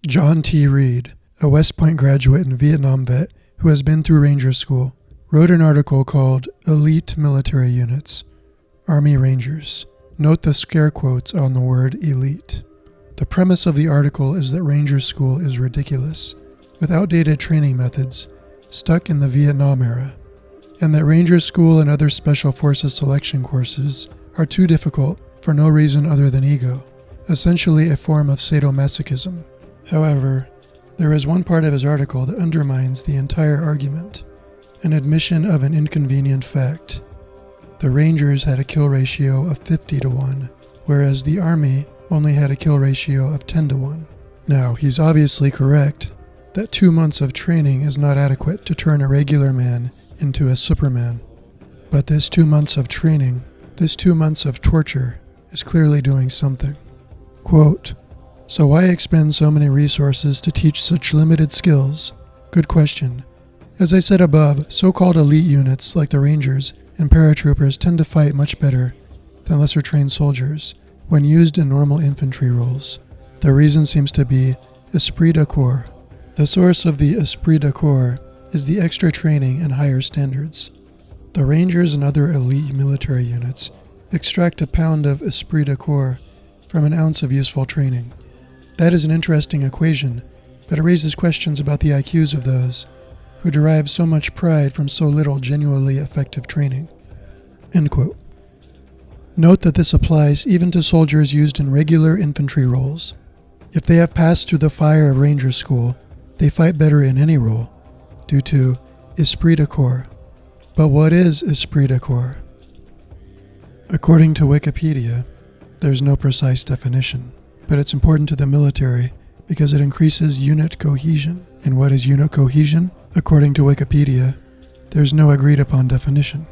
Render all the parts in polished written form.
John T. Reed, a West Point graduate and Vietnam vet who has been through Ranger School, wrote an article called Elite Military Units, Army Rangers. Note the scare quotes on the word elite. The premise of the article is that Ranger School is ridiculous, with outdated training methods, stuck in the Vietnam era, and that Ranger School and other Special Forces selection courses are too difficult for no reason other than ego, essentially a form of sadomasochism. However, there is one part of his article that undermines the entire argument, an admission of an inconvenient fact. The Rangers had a kill ratio of 50-1, whereas the Army only had a kill ratio of 10-1. Now, he's obviously correct that 2 months of training is not adequate to turn a regular man into a Superman. But this 2 months of training, this 2 months of torture, is clearly doing something. Quote, "So why expend so many resources to teach such limited skills? Good question. As I said above, so-called elite units like the Rangers and paratroopers tend to fight much better than lesser-trained soldiers when used in normal infantry roles. The reason seems to be esprit de corps. The source of the esprit de corps is the extra training and higher standards. The Rangers and other elite military units extract a pound of esprit de corps from an ounce of useful training. That is an interesting equation, but it raises questions about the IQs of those who derive so much pride from so little genuinely effective training." End quote. Note that this applies even to soldiers used in regular infantry roles. If they have passed through the fire of Ranger School, they fight better in any role, due to esprit de corps. But what is esprit de corps? According to Wikipedia, there's no precise definition, but it's important to the military because it increases unit cohesion. And what is unit cohesion? According to Wikipedia, there's no agreed upon definition.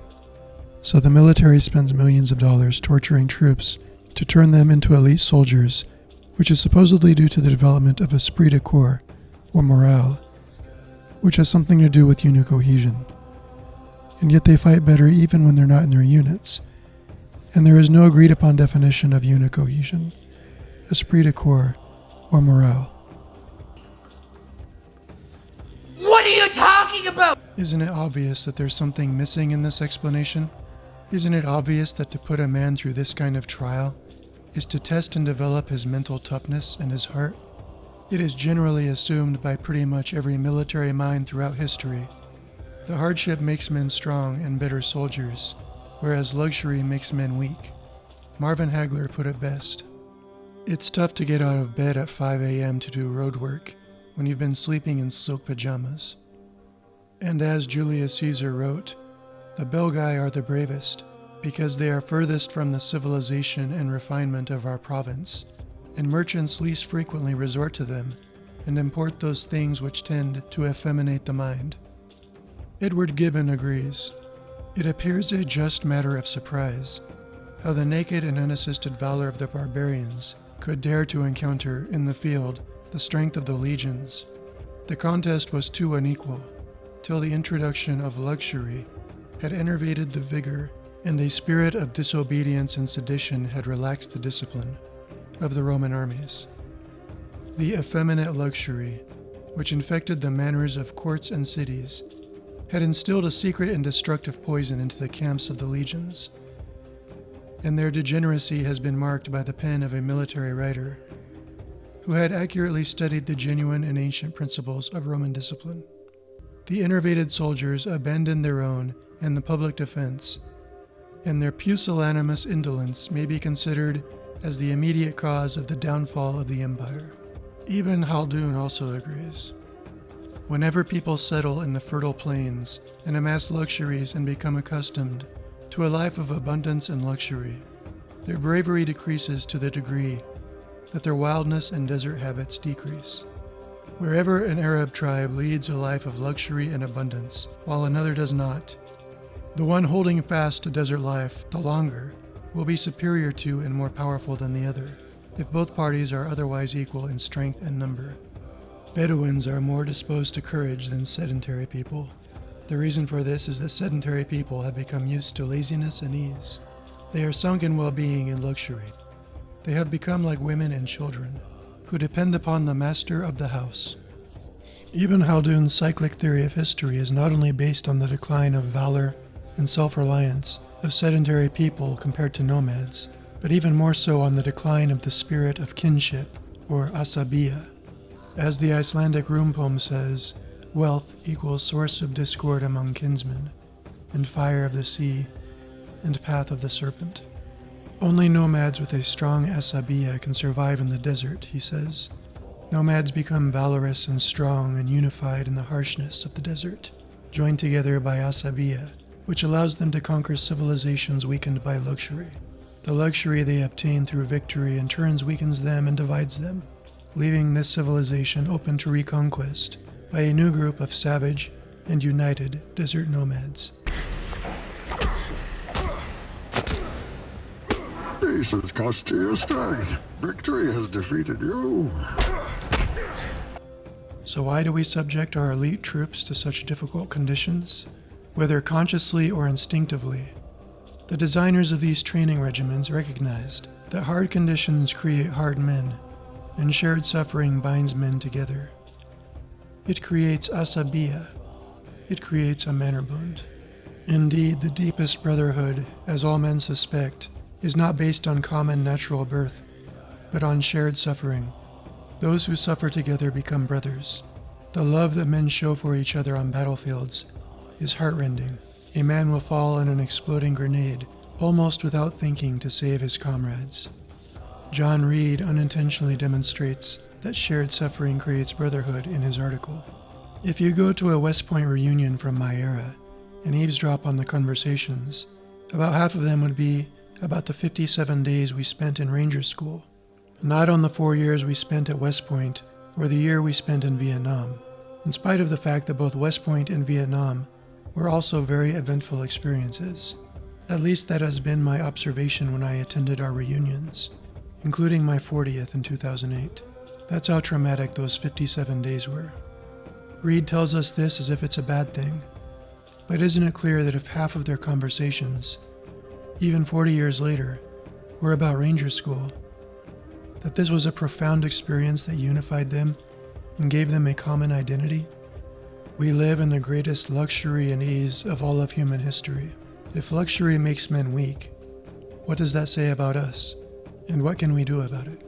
So the military spends millions of dollars torturing troops to turn them into elite soldiers, which is supposedly due to the development of esprit de corps, or morale, which has something to do with unit cohesion. And yet they fight better even when they're not in their units. And there is no agreed upon definition of unit cohesion, esprit de corps, or morale. What are you talking about? Isn't it obvious that there's something missing in this explanation? Isn't it obvious that to put a man through this kind of trial is to test and develop his mental toughness and his heart? It is generally assumed by pretty much every military mind throughout history. The hardship makes men strong and better soldiers, whereas luxury makes men weak. Marvin Hagler put it best. It's tough to get out of bed at 5 a.m. to do road work when you've been sleeping in silk pajamas. And as Julius Caesar wrote, the Belgae are the bravest, because they are furthest from the civilization and refinement of our province, and merchants least frequently resort to them, and import those things which tend to effeminate the mind. Edward Gibbon agrees. It appears a just matter of surprise, how the naked and unassisted valor of the barbarians could dare to encounter, in the field, the strength of the legions. The contest was too unequal, till the introduction of luxury had enervated the vigor, and a spirit of disobedience and sedition had relaxed the discipline of the Roman armies. The effeminate luxury, which infected the manners of courts and cities, had instilled a secret and destructive poison into the camps of the legions, and their degeneracy has been marked by the pen of a military writer who had accurately studied the genuine and ancient principles of Roman discipline. The enervated soldiers abandoned their own and the public defense, and their pusillanimous indolence may be considered as the immediate cause of the downfall of the empire. Ibn Khaldun also agrees. Whenever people settle in the fertile plains and amass luxuries and become accustomed to a life of abundance and luxury, their bravery decreases to the degree that their wildness and desert habits decrease. Wherever an Arab tribe leads a life of luxury and abundance, while another does not, the one holding fast to desert life the longer will be superior to and more powerful than the other, if both parties are otherwise equal in strength and number. Bedouins are more disposed to courage than sedentary people. The reason for this is that sedentary people have become used to laziness and ease. They are sunk in well-being and luxury. They have become like women and children. who depend upon the master of the house. Ibn Khaldun's cyclic theory of history is not only based on the decline of valor and self-reliance of sedentary people compared to nomads, but even more so on the decline of the spirit of kinship, or asabiya. As the Icelandic rune poem says, wealth equals source of discord among kinsmen, and fire of the sea, and path of the serpent. Only nomads with a strong asabiya can survive in the desert, he says. Nomads become valorous and strong and unified in the harshness of the desert, joined together by asabiya, which allows them to conquer civilizations weakened by luxury. The luxury they obtain through victory in turns weakens them and divides them, leaving this civilization open to reconquest by a new group of savage and united desert nomads. Peace has cost you your strength. Victory has defeated you. So why do we subject our elite troops to such difficult conditions? Whether consciously or instinctively, the designers of these training regimens recognized that hard conditions create hard men, and shared suffering binds men together. It creates asabiya. It creates a mannerbund. Indeed, the deepest brotherhood, as all men suspect, is not based on common natural birth, but on shared suffering. Those who suffer together become brothers. The love that men show for each other on battlefields is heartrending. A man will fall in an exploding grenade, almost without thinking, to save his comrades. John Reed unintentionally demonstrates that shared suffering creates brotherhood in his article. If you go to a West Point reunion from my era and eavesdrop on the conversations, about half of them would be about the 57 days we spent in Ranger School, not on the 4 years we spent at West Point or the year we spent in Vietnam, in spite of the fact that both West Point and Vietnam were also very eventful experiences. At least that has been my observation when I attended our reunions, including my 40th in 2008. That's how traumatic those 57 days were. Reed tells us this as if it's a bad thing, but isn't it clear that if half of their conversations, even 40 years later, were about Ranger School, that this was a profound experience that unified them and gave them a common identity? We live in the greatest luxury and ease of all of human history. If luxury makes men weak, what does that say about us? And what can we do about it?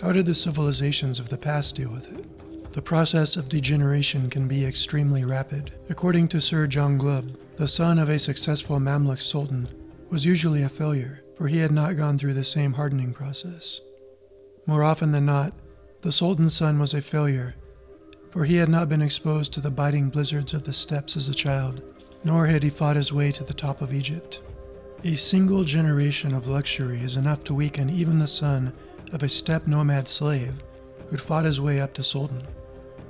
How did the civilizations of the past deal with it? The process of degeneration can be extremely rapid. According to Sir John Glubb, the son of a successful Mamluk sultan was usually a failure, for he had not gone through the same hardening process. More often than not, the sultan's son was a failure, for he had not been exposed to the biting blizzards of the steppes as a child, nor had he fought his way to the top of Egypt. A single generation of luxury is enough to weaken even the son of a steppe nomad slave who'd fought his way up to sultan.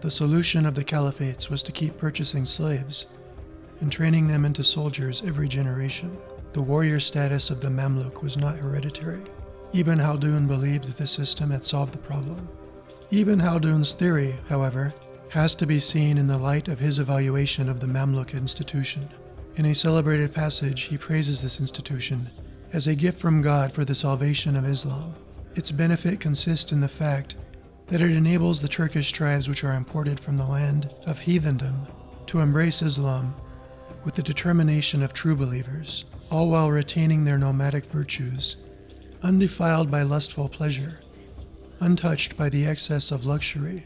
The solution of the caliphates was to keep purchasing slaves and training them into soldiers every generation. The warrior status of the Mamluk was not hereditary. Ibn Khaldun believed that this system had solved the problem. Ibn Khaldun's theory, however, has to be seen in the light of his evaluation of the Mamluk institution. In a celebrated passage, he praises this institution as a gift from God for the salvation of Islam. Its benefit consists in the fact that it enables the Turkish tribes which are imported from the land of heathendom to embrace Islam with the determination of true believers, all while retaining their nomadic virtues, undefiled by lustful pleasure, untouched by the excess of luxury,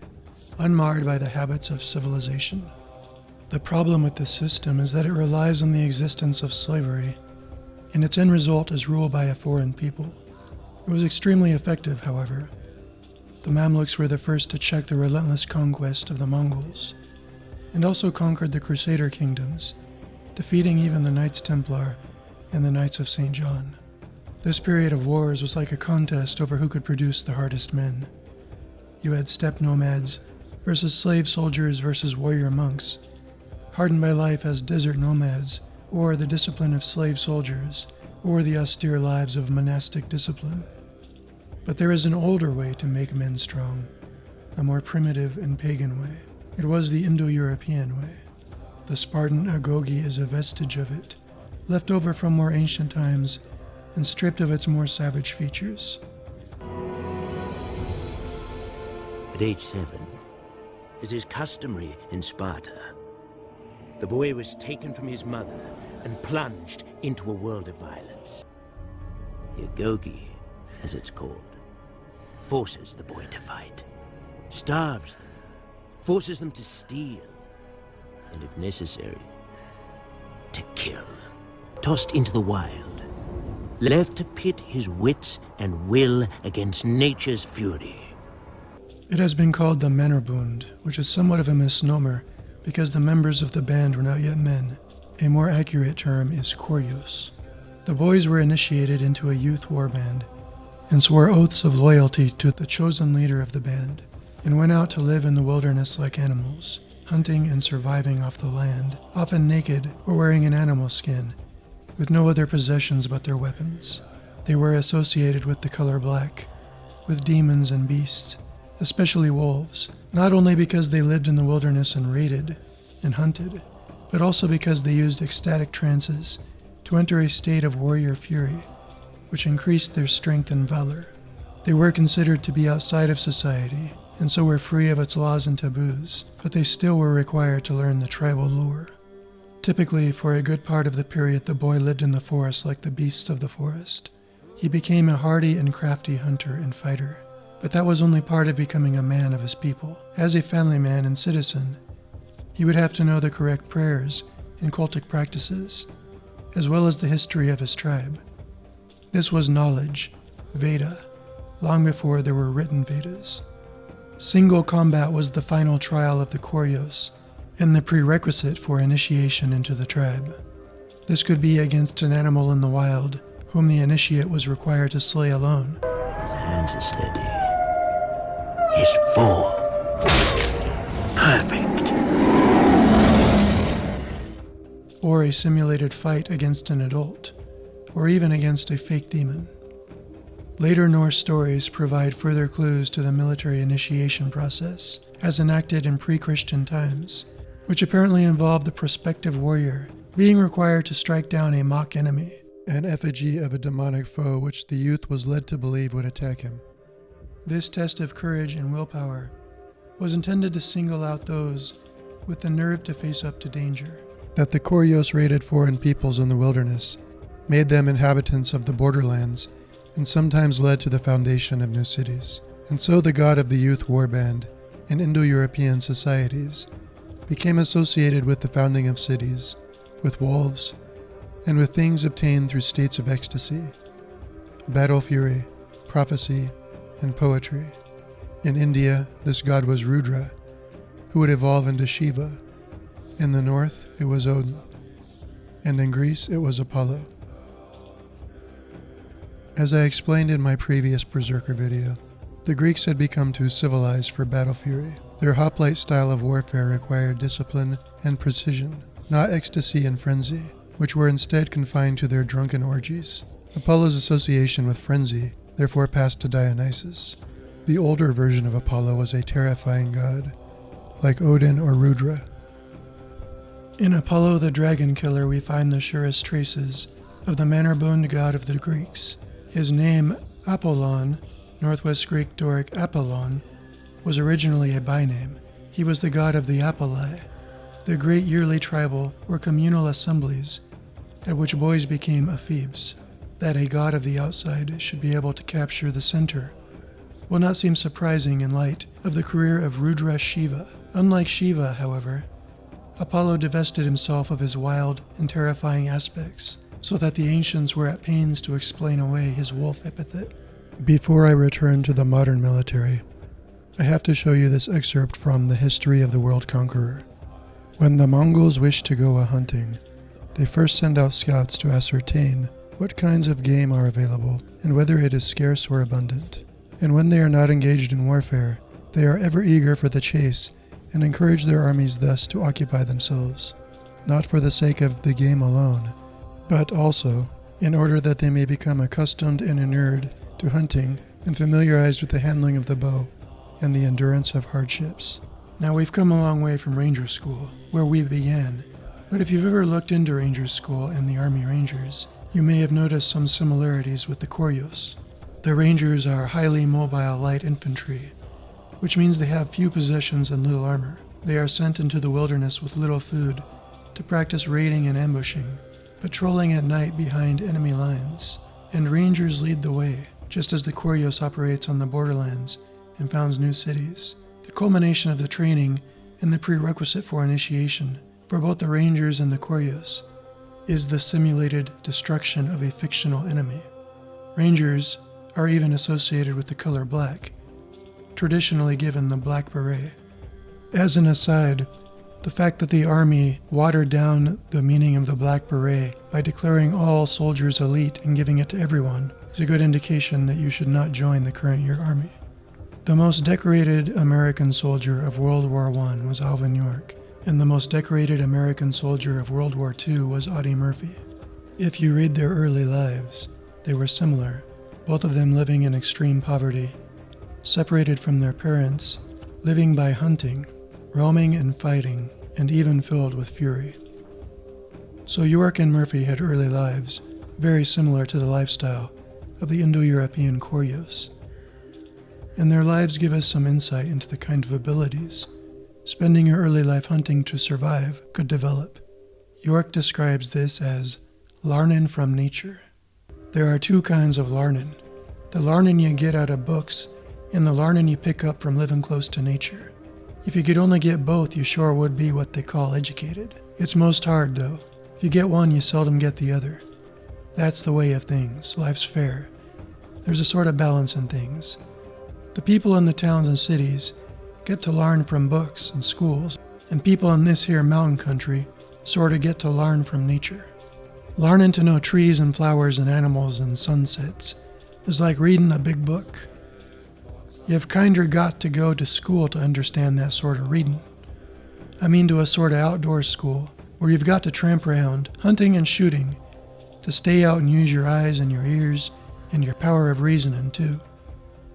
unmarred by the habits of civilization. The problem with this system is that it relies on the existence of slavery, and its end result is rule by a foreign people. It was extremely effective, however. The Mamluks were the first to check the relentless conquest of the Mongols, and also conquered the Crusader kingdoms, defeating even the Knights Templar and the Knights of St. John. This period of wars was like a contest over who could produce the hardest men. You had steppe nomads versus slave soldiers versus warrior monks, hardened by life as desert nomads, or the discipline of slave soldiers, or the austere lives of monastic discipline. But there is an older way to make men strong, a more primitive and pagan way. It was the Indo-European way. The Spartan agoge is a vestige of it, left over from more ancient times and stripped of its more savage features. At age 7, as is customary in Sparta, the boy was taken from his mother and plunged into a world of violence. The Agoge, as it's called, forces the boy to fight, starves them, forces them to steal, and if necessary, to kill. Tossed into the wild, left to pit his wits and will against nature's fury. It has been called the Männerbund, which is somewhat of a misnomer because the members of the band were not yet men. A more accurate term is Koryos. The boys were initiated into a youth war band and swore oaths of loyalty to the chosen leader of the band, and went out to live in the wilderness like animals, hunting and surviving off the land, often naked or wearing an animal skin, with no other possessions but their weapons. They were associated with the color black, with demons and beasts, especially wolves, not only because they lived in the wilderness and raided and hunted, but also because they used ecstatic trances to enter a state of warrior fury, which increased their strength and valor. They were considered to be outside of society, and so were free of its laws and taboos, but they still were required to learn the tribal lore. Typically, for a good part of the period, the boy lived in the forest like the beasts of the forest. He became a hardy and crafty hunter and fighter, but that was only part of becoming a man of his people. As a family man and citizen, he would have to know the correct prayers and cultic practices, as well as the history of his tribe. This was knowledge, Veda, long before there were written Vedas. Single combat was the final trial of the Koryos, and the prerequisite for initiation into the tribe. This could be against an animal in the wild, whom the initiate was required to slay alone. His hands are steady. His form perfect. Or a simulated fight against an adult, or even against a fake demon. Later Norse stories provide further clues to the military initiation process, as enacted in pre-Christian times, which apparently involved the prospective warrior being required to strike down a mock enemy, an effigy of a demonic foe which the youth was led to believe would attack him. This test of courage and willpower was intended to single out those with the nerve to face up to danger. That the Koryos raided foreign peoples in the wilderness made them inhabitants of the borderlands and sometimes led to the foundation of new cities. And so the god of the youth warband in Indo-European societies became associated with the founding of cities, with wolves, and with things obtained through states of ecstasy, battle fury, prophecy, and poetry. In India, this god was Rudra, who would evolve into Shiva. In the north, it was Odin, and in Greece, it was Apollo. As I explained in my previous Berserker video, the Greeks had become too civilized for battle fury. Their hoplite style of warfare required discipline and precision, not ecstasy and frenzy, which were instead confined to their drunken orgies. Apollo's association with frenzy therefore passed to Dionysus. The older version of Apollo was a terrifying god, like Odin or Rudra. In Apollo the dragon killer we find the surest traces of the Männerbund god of the Greeks. His name, Apollon, Northwest Greek Doric Apollon, was originally a byname. He was the god of the Apolli, the great yearly tribal or communal assemblies at which boys became ephebes. That a god of the outside should be able to capture the center will not seem surprising in light of the career of Rudra Shiva. Unlike Shiva, however, Apollo divested himself of his wild and terrifying aspects, so that the ancients were at pains to explain away his wolf epithet. Before I return to the modern military, I have to show you this excerpt from The History of the World Conqueror. When the Mongols wish to go a-hunting, they first send out scouts to ascertain what kinds of game are available and whether it is scarce or abundant. And when they are not engaged in warfare, they are ever eager for the chase and encourage their armies thus to occupy themselves, not for the sake of the game alone, but also in order that they may become accustomed and inured to hunting and familiarized with the handling of the bow and the endurance of hardships. Now we've come a long way from Ranger School, where we began, but if you've ever looked into Ranger School and the Army Rangers, you may have noticed some similarities with the Koryos. The Rangers are highly mobile light infantry, which means they have few possessions and little armor. They are sent into the wilderness with little food to practice raiding and ambushing, patrolling at night behind enemy lines, and rangers lead the way, just as the Koryos operates on the borderlands and founds new cities. The culmination of the training and the prerequisite for initiation for both the rangers and the Koryos is the simulated destruction of a fictional enemy. Rangers are even associated with the color black, traditionally given the black beret. As an aside, the fact that the army watered down the meaning of the black beret by declaring all soldiers elite and giving it to everyone is a good indication that you should not join the current year army. The most decorated American soldier of World War I was Alvin York, and the most decorated American soldier of World War II was Audie Murphy. If you read their early lives, they were similar, both of them living in extreme poverty, separated from their parents, living by hunting, roaming and fighting, and even filled with fury. So York and Murphy had early lives very similar to the lifestyle of the Indo-European Koryos. And their lives give us some insight into the kind of abilities spending your early life hunting to survive could develop. York describes this as larnin from nature. There are two kinds of larnin: the larnin you get out of books and the larnin you pick up from living close to nature. If you could only get both, you sure would be what they call educated. It's most hard, though. If you get one, you seldom get the other. That's the way of things. Life's fair. There's a sort of balance in things. The people in the towns and cities get to learn from books and schools, and people in this here mountain country sort of get to learn from nature. Learning to know trees and flowers and animals and sunsets is like reading a big book. You've kinder got to go to school to understand that sort of reading. I mean to a sort of outdoor school where you've got to tramp around, hunting and shooting, to stay out and use your eyes and your ears and your power of reasoning too.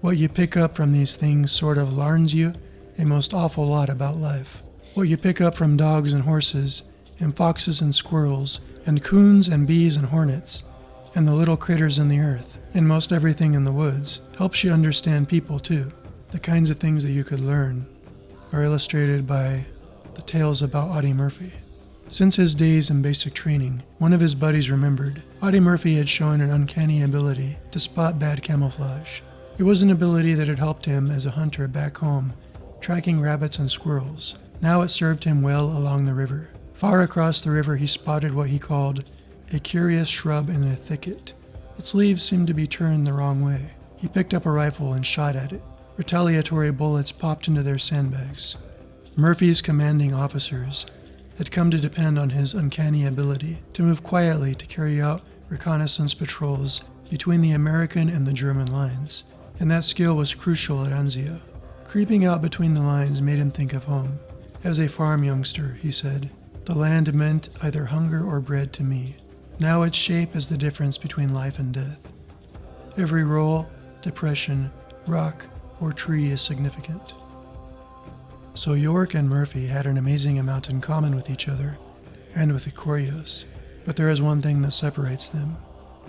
What you pick up from these things sort of learns you a most awful lot about life. What you pick up from dogs and horses, and foxes and squirrels, and coons and bees and hornets, and the little critters in the earth, and most everything in the woods, helps you understand people too. The kinds of things that you could learn are illustrated by the tales about Audie Murphy. Since his days in basic training, one of his buddies remembered Audie Murphy had shown an uncanny ability to spot bad camouflage. It was an ability that had helped him as a hunter back home, tracking rabbits and squirrels. Now it served him well along the river. Far across the river he spotted what he called a curious shrub in a thicket. Its leaves seemed to be turned the wrong way. He picked up a rifle and shot at it. Retaliatory bullets popped into their sandbags. Murphy's commanding officers had come to depend on his uncanny ability to move quietly to carry out reconnaissance patrols between the American and the German lines, and that skill was crucial at Anzio. Creeping out between the lines made him think of home. As a farm youngster, he said, the land meant either hunger or bread to me. Now its shape is the difference between life and death. Every roll, depression, rock, or tree is significant. So York and Murphy had an amazing amount in common with each other, and with the Koryos. But there is one thing that separates them.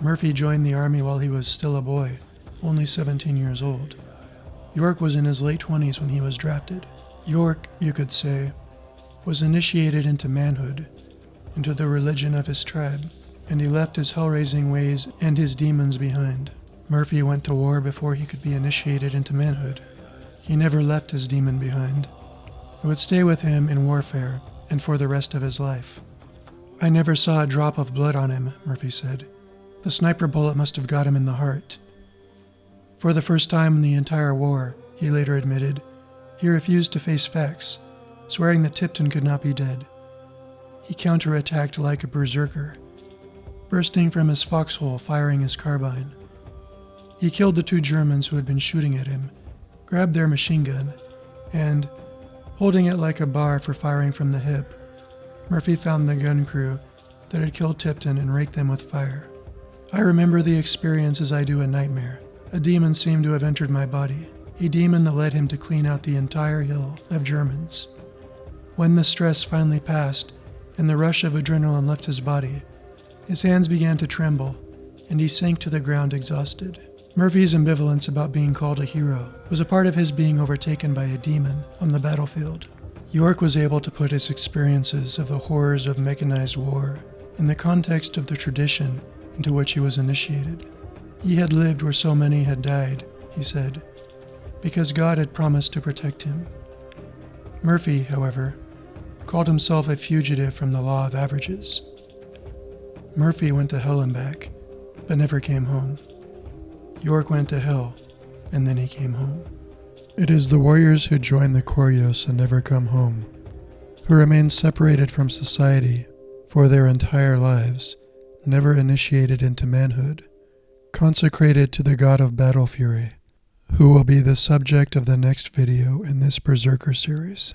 Murphy joined the army while he was still a boy, only 17 years old. York was in his late 20s when he was drafted. York, you could say, was initiated into manhood, into the religion of his tribe, and he left his hell-raising ways and his demons behind. Murphy went to war before he could be initiated into manhood. He never left his demon behind. It would stay with him in warfare and for the rest of his life. I never saw a drop of blood on him, Murphy said. The sniper bullet must have got him in the heart. For the first time in the entire war, he later admitted, he refused to face facts, swearing that Tipton could not be dead. He counterattacked like a berserker, bursting from his foxhole, firing his carbine. He killed the 2 Germans who had been shooting at him, grabbed their machine gun, and, holding it like a bar for firing from the hip, Murphy found the gun crew that had killed Tipton and raked them with fire. I remember the experience as I do a nightmare. A demon seemed to have entered my body, a demon that led him to clean out the entire hill of Germans. When the stress finally passed and the rush of adrenaline left his body, his hands began to tremble, and he sank to the ground exhausted. Murphy's ambivalence about being called a hero was a part of his being overtaken by a demon on the battlefield. York was able to put his experiences of the horrors of mechanized war in the context of the tradition into which he was initiated. He had lived where so many had died, he said, because God had promised to protect him. Murphy, however, called himself a fugitive from the law of averages. Murphy went to hell and back, but never came home. York went to hell, and then he came home. It is the warriors who join the Koryos and never come home, who remain separated from society for their entire lives, never initiated into manhood, consecrated to the god of battle fury, who will be the subject of the next video in this Berserker series.